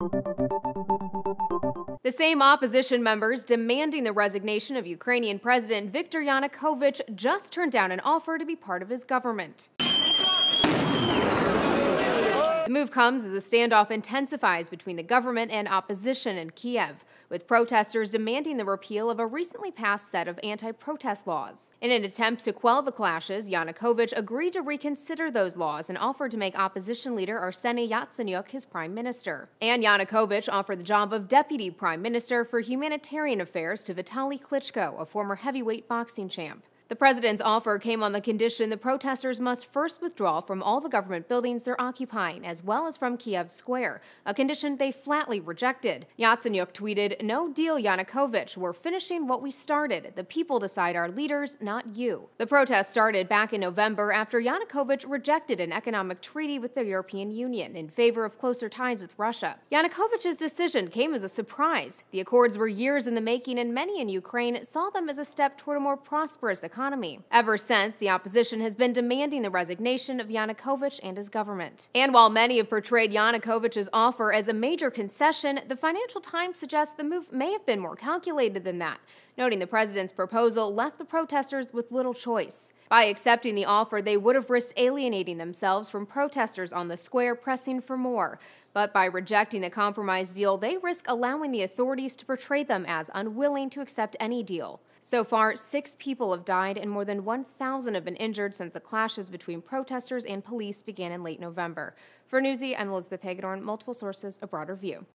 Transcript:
The same opposition members demanding the resignation of Ukrainian President Viktor Yanukovych just turned down an offer to be part of his government. The move comes as the standoff intensifies between the government and opposition in Kiev, with protesters demanding the repeal of a recently passed set of anti-protest laws. In an attempt to quell the clashes, Yanukovych agreed to reconsider those laws and offered to make opposition leader Arseniy Yatsenyuk his prime minister. And Yanukovych offered the job of deputy prime minister for humanitarian affairs to Vitaly Klitschko, a former heavyweight boxing champ. The president's offer came on the condition the protesters must first withdraw from all the government buildings they're occupying, as well as from Kiev Square, a condition they flatly rejected. Yatsenyuk tweeted, "No deal, Yanukovych. We're finishing what we started. The people decide our leaders, not you." The protest started back in November after Yanukovych rejected an economic treaty with the European Union in favor of closer ties with Russia. Yanukovych's decision came as a surprise. The accords were years in the making, and many in Ukraine saw them as a step toward a more prosperous economy. Ever since, the opposition has been demanding the resignation of Yanukovych and his government. And while many have portrayed Yanukovych's offer as a major concession, the Financial Times suggests the move may have been more calculated than that, noting the president's proposal left the protesters with little choice. By accepting the offer, they would have risked alienating themselves from protesters on the square pressing for more. But by rejecting the compromise deal, they risk allowing the authorities to portray them as unwilling to accept any deal. So far, 6 people have died and more than 1,000 have been injured since the clashes between protesters and police began in late November. For Newsy, I'm Elizabeth Hagedorn, multiple sources, a broader view.